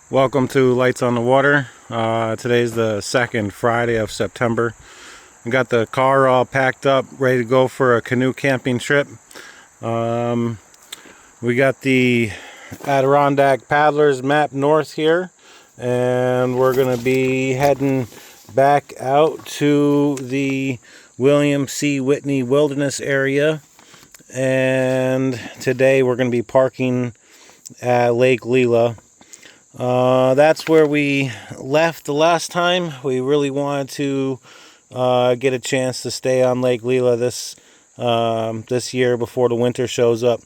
Welcome to Lights on the Water. Today's the second Friday of September. I got the car all packed up, ready to go for a canoe camping trip. We got the Adirondack paddlers map north here, and we're going to be heading back out to the William C. Whitney Wilderness Area. And today we're going to be parking at Lake Lila. That's where we left the last time. We really wanted to get a chance to stay on Lake Lila this year before the winter shows up.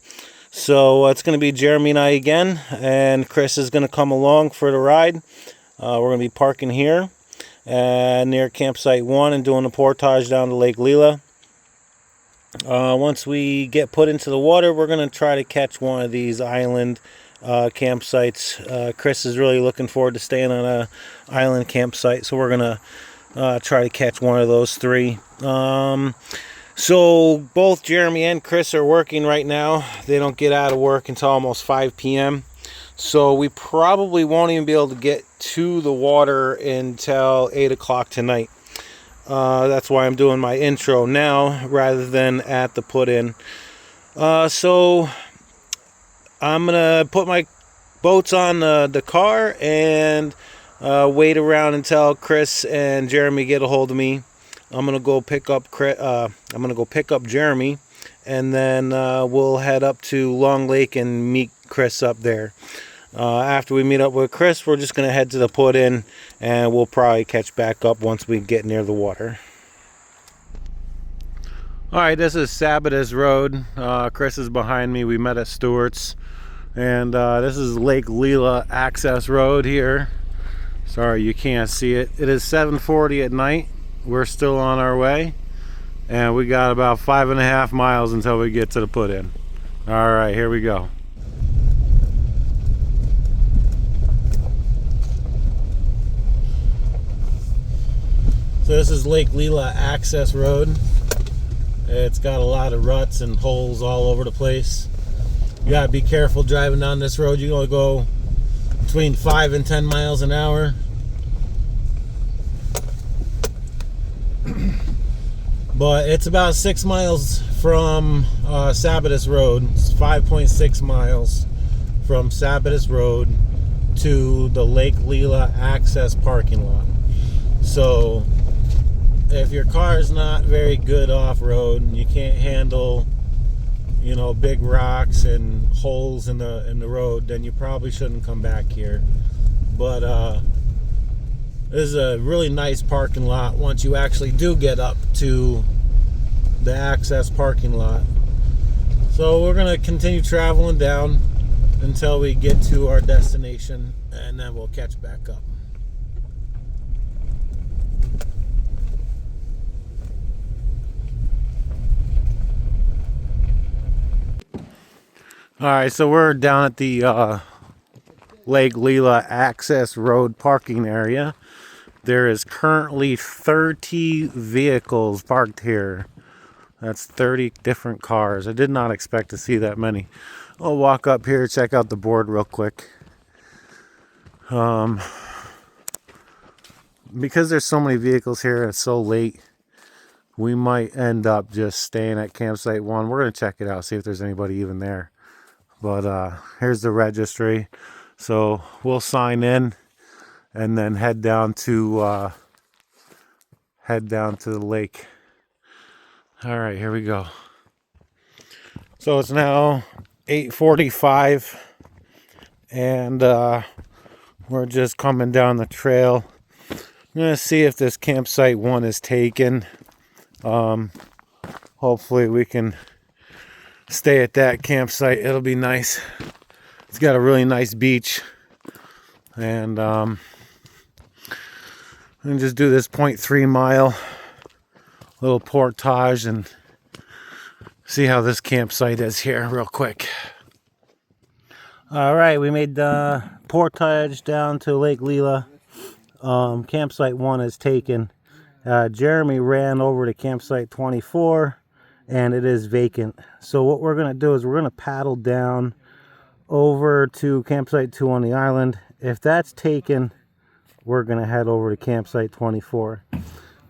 So it's going to be Jeremy and I again, and Chris is going to come along for the ride. We're going to be parking here near campsite 1 and doing the portage down to Lake Lila. Once we get put into the water, we're going to try to catch one of these island campsites. Chris is really looking forward to staying on a island campsite, so we're gonna try to catch one of those three. So both Jeremy and Chris are working right now. They don't get out of work until almost 5 p.m. So we probably won't even be able to get to the water until 8 o'clock tonight. That's why I'm doing my intro now rather than at the put-in. So I'm going to put my boats on the car and wait around until Chris and Jeremy get a hold of me. I'm going to go pick up Jeremy, and then we'll head up to Long Lake and meet Chris up there. After we meet up with Chris, we're just going to head to the put-in, and we'll probably catch back up once we get near the water. Alright, this is Sabatis Road. Chris is behind me. We met at Stewart's. And this is Lake Lila access road here. Sorry you can't see it. It is 7:40 at night. We're still on our way, and we got about 5.5 miles until we get to the put-in. All right, here we go. So this is Lake Lila access road. It's got a lot of ruts and holes all over the place. You gotta be careful driving down this road. You're gonna go between 5 and 10 miles an hour. But it's about 6 miles from Sabatis Road. It's 5.6 miles from Sabatis Road to the Lake Lila access parking lot. So if your car is not very good off-road and you can't handle, you know, big rocks and holes in the road, then you probably shouldn't come back here. But this is a really nice parking lot once you actually do get up to the access parking lot. So we're gonna continue traveling down until we get to our destination, and then we'll catch back up. Alright, so we're down at the Lake Lila access road parking area. There is currently 30 vehicles parked here. That's 30 different cars. I did not expect to see that many. I'll walk up here, check out the board real quick. Because there's so many vehicles here and it's so late, we might end up just staying at campsite 1. We're going to check it out, see if there's anybody even there. But here's the registry. So we'll sign in and then head down to the lake. All right, here we go. So it's now 8:45, and we're just coming down the trail. I'm gonna see if this campsite 1 is taken. Hopefully we can stay at that campsite. It'll be nice. It's got a really nice beach, and and just do this 0.3 mile little portage and see how this campsite is here real quick. All right, we made the portage down to Lake Lila. Campsite 1 is taken. Jeremy ran over to campsite 24, and it is vacant. So what we're going to do is we're going to paddle down over to campsite 2 on the island. If that's taken, we're gonna head over to campsite 24.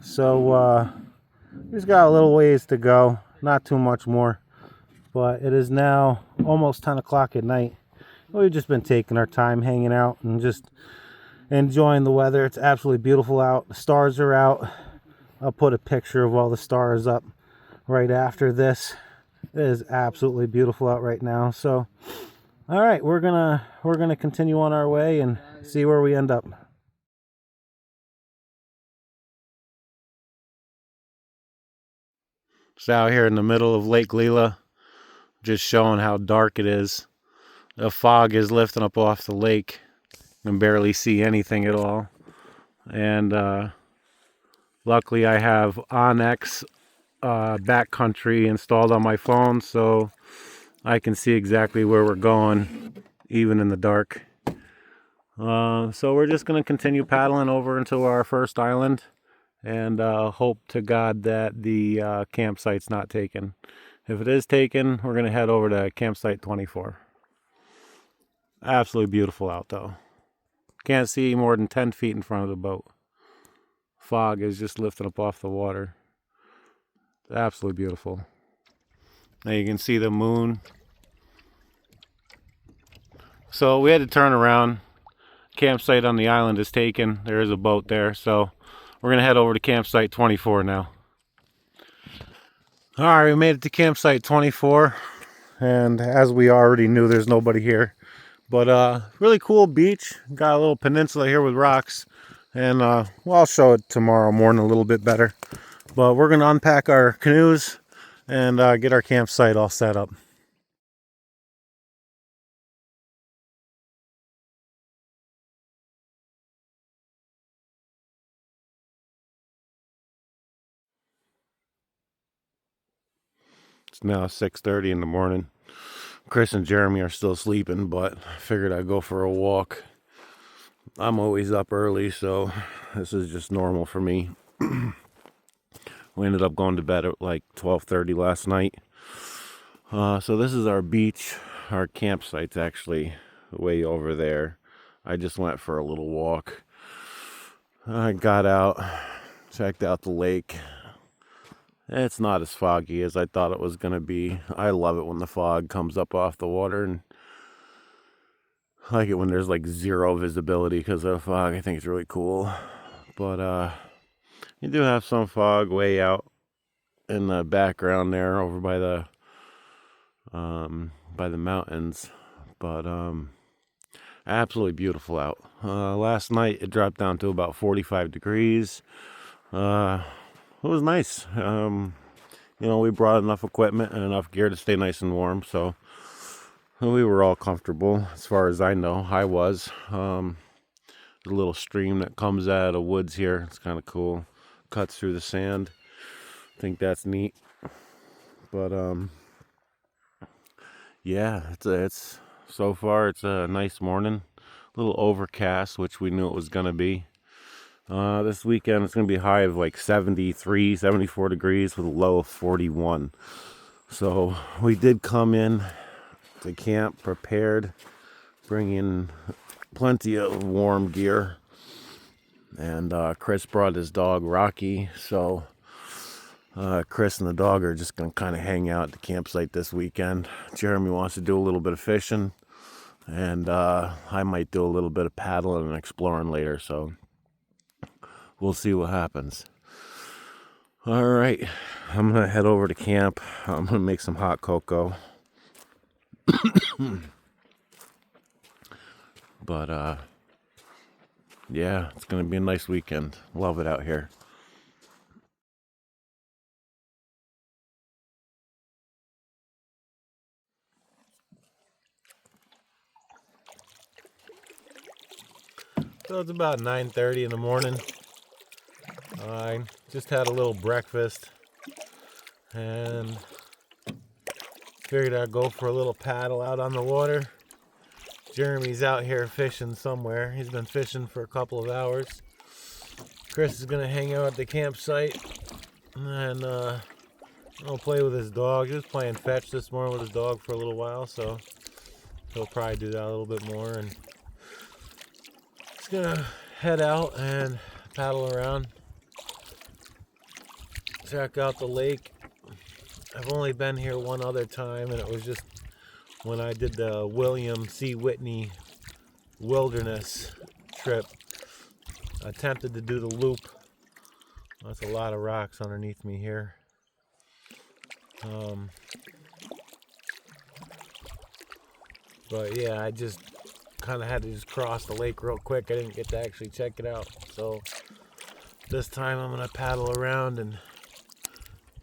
So we've got a little ways to go, not too much more, but it is now almost 10 o'clock at night. We've just been taking our time hanging out and just enjoying the weather. It's absolutely beautiful out. The stars are out. I'll put a picture of all the stars up right after this. It is absolutely beautiful out right now. So all right, we're gonna continue on our way and see where we end up. It's out here in the middle of Lake Lila, just showing how dark it is. The fog is lifting up off the lake. You can barely see anything at all. And luckily I have Onyx backcountry installed on my phone, so I can see exactly where we're going, even in the dark. So we're just going to continue paddling over into our first island and hope to God that the campsite's not taken. If it is taken, we're going to head over to campsite 24. Absolutely beautiful out though. Can't see more than 10 feet in front of the boat. Fog is just lifting up off the water. It's absolutely beautiful. Now you can see the moon. So we had to turn around. Campsite on the island is taken. There is a boat there, so we're gonna head over to campsite 24 now. All right, we made it to campsite 24, and as we already knew, there's nobody here. But really cool beach. Got a little peninsula here with rocks, and well, I'll show it tomorrow morning a little bit better. But we're gonna unpack our canoes and get our campsite all set up. It's now 6:30 in the morning. Chris and Jeremy are still sleeping, but I figured I'd go for a walk. I'm always up early, so this is just normal for me. We ended up going to bed at like 12:30 last night. So this is our beach. Our campsite's actually way over there. I just went for a little walk. I got out, checked out the lake. It's not as foggy as I thought it was going to be. I love it when the fog comes up off the water, and I like it when there's like zero visibility because of the fog. I think it's really cool. But you do have some fog way out in the background there over by the mountains. But absolutely beautiful out. Last night it dropped down to about 45 degrees. It was nice. We brought enough equipment and enough gear to stay nice and warm, so we were all comfortable. As far as I know, I was. The little stream that comes out of the woods here, it's kind of cool. Cuts through the sand. I think that's neat. But yeah, it's so far it's a nice morning. A little overcast, which we knew it was gonna be. This weekend it's going to be a high of like 73, 74 degrees with a low of 41. So we did come in to camp prepared, bring in plenty of warm gear. And Chris brought his dog Rocky. So Chris and the dog are just going to kind of hang out at the campsite this weekend. Jeremy wants to do a little bit of fishing. And I might do a little bit of paddling and exploring later. So we'll see what happens. All right, I'm gonna head over to camp. I'm gonna make some hot cocoa. But yeah, it's gonna be a nice weekend. Love it out here. So it's about 9:30 in the morning. I just had a little breakfast and figured I'd go for a little paddle out on the water. Jeremy's out here fishing somewhere. He's been fishing for a couple of hours. Chris is gonna hang out at the campsite and I'll play with his dog. He was playing fetch this morning with his dog for a little while, so he'll probably do that a little bit more, and just gonna head out and paddle around, check out the lake. I've only been here one other time, and it was just when I did the William C. Whitney Wilderness trip. I attempted to do the loop. That's a lot of rocks underneath me here. But yeah, I just kind of had to just cross the lake real quick. I didn't get to actually check it out. So this time I'm gonna paddle around and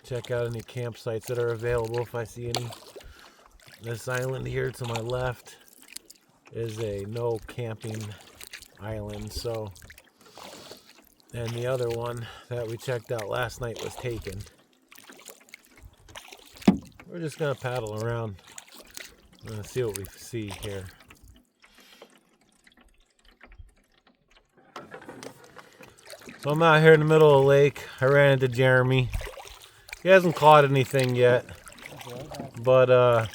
check out any campsites that are available if I see any. This island here to my left is a no camping island, so, and the other one that we checked out last night was taken. We're just gonna paddle around and see what we see here. So I'm out here in the middle of the lake. I ran into Jeremy. He hasn't caught anything yet, but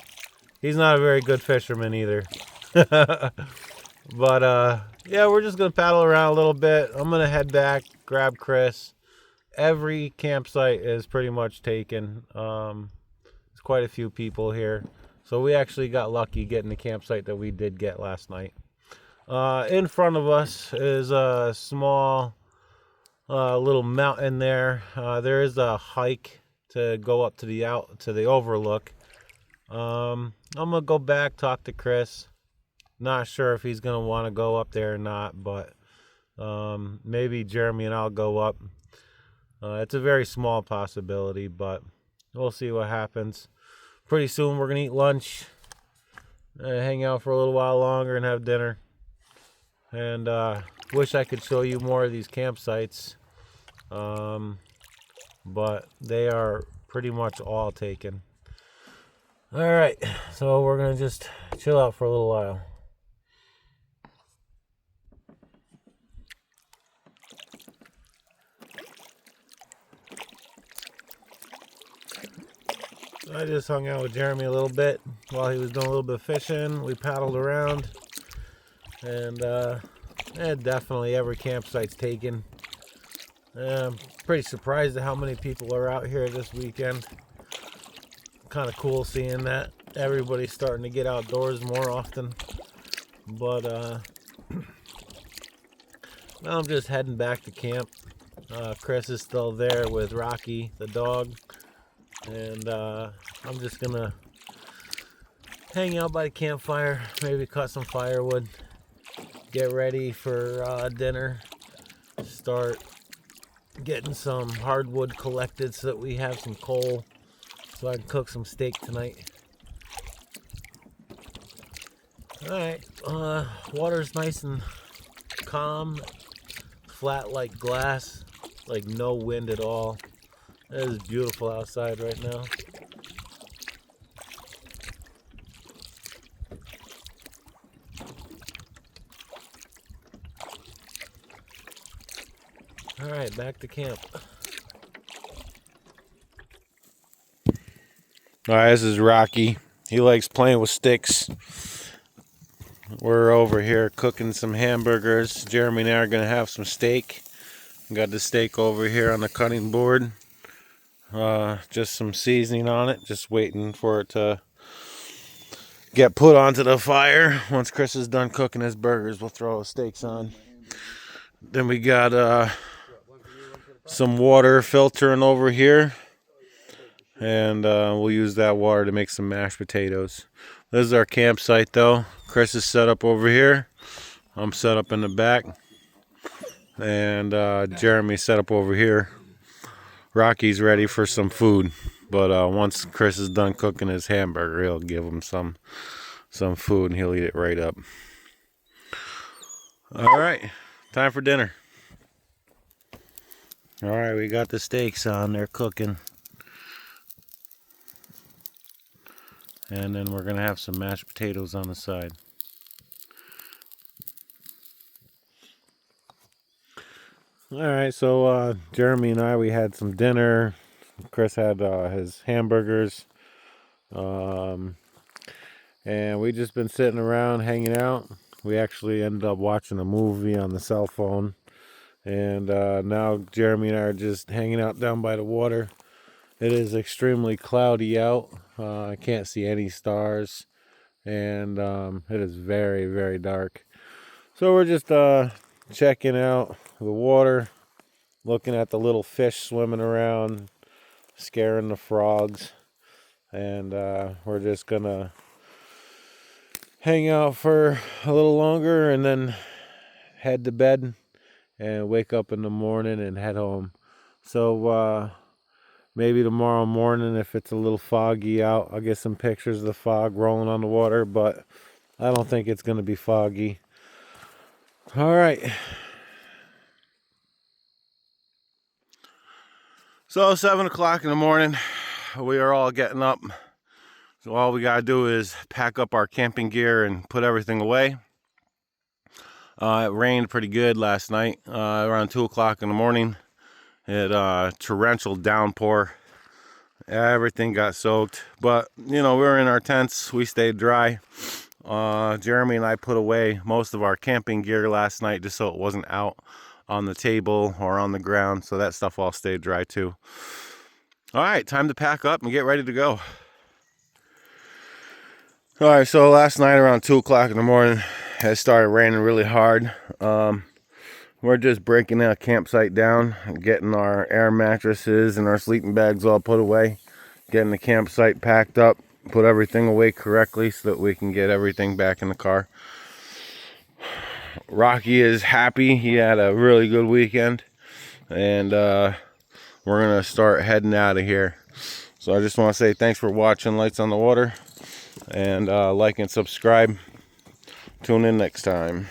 he's not a very good fisherman either. But yeah, we're just gonna paddle around a little bit. I'm gonna head back, grab Chris. Every campsite is pretty much taken. There's quite a few people here, so we actually got lucky getting the campsite that we did get last night. In front of us is a small little mountain there. There is a hike to go up to the overlook. I'm gonna go back, talk to Chris. Not sure if he's gonna want to go up there or not, but maybe Jeremy and I'll go up. It's a very small possibility, but we'll see what happens. Pretty soon we're gonna eat lunch, hang out for a little while longer, and have dinner. And wish I could show you more of these campsites, but they are pretty much all taken. All right, so we're gonna just chill out for a little while. I just hung out with Jeremy a little bit while he was doing a little bit of fishing. We paddled around, and definitely every campsite's taken. I'm pretty surprised at how many people are out here this weekend. Kind of cool seeing that everybody's starting to get outdoors more often. But now I'm just heading back to camp. Chris is still there with Rocky, the dog. And I'm just gonna hang out by the campfire, maybe cut some firewood, get ready for dinner, start getting some hardwood collected so that we have some coal so I can cook some steak tonight. Alright, water's nice and calm, flat like glass, like no wind at all. It is beautiful outside right now. Alright, back to camp. Alright, this is Rocky. He likes playing with sticks. We're over here cooking some hamburgers. Jeremy and I are going to have some steak. Got the steak over here on the cutting board. Just some seasoning on it, just waiting for it to get put onto the fire. Once Chris is done cooking his burgers, we'll throw the steaks on. Then we got some water filtering over here, and we'll use that water to make some mashed potatoes. This is our campsite though. Chris is set up over here, I'm set up in the back, and Jeremy's set up over here. Rocky's ready for some food, but once Chris is done cooking his hamburger, he'll give him some food and he'll eat it right up. All right, time for dinner. All right, we got the steaks on, they're cooking. And then we're gonna have some mashed potatoes on the side. Alright, so Jeremy and I, we had some dinner. Chris had his hamburgers. And we just been sitting around hanging out. We actually ended up watching a movie on the cell phone. And now Jeremy and I are just hanging out down by the water. It is extremely cloudy out. I can't see any stars. And it is very, very dark. So we're just checking out the water, looking at the little fish swimming around, scaring the frogs. And we're just gonna hang out for a little longer and then head to bed and wake up in the morning and head home. So maybe tomorrow morning, if it's a little foggy out, I'll get some pictures of the fog rolling on the water, but I don't think it's going to be foggy. All right. So 7 o'clock in the morning, we are all getting up. So all we got to do is pack up our camping gear and put everything away. It rained pretty good last night, around 2 o'clock in the morning. It torrential downpour. Everything got soaked, but you know, we were in our tents. We stayed dry. Jeremy and I put away most of our camping gear last night just so it wasn't out on the table or on the ground, so that stuff all stayed dry too. All right, time to pack up and get ready to go. All right, so last night around 2 o'clock in the morning, it started raining really hard. We're just breaking that campsite down, getting our air mattresses and our sleeping bags all put away, getting the campsite packed up, put everything away correctly so that we can get everything back in the car. Rocky is happy. He had a really good weekend, and we're gonna start heading out of here. So I just want to say thanks for watching Lights on the Water, and like and subscribe. Tune in next time.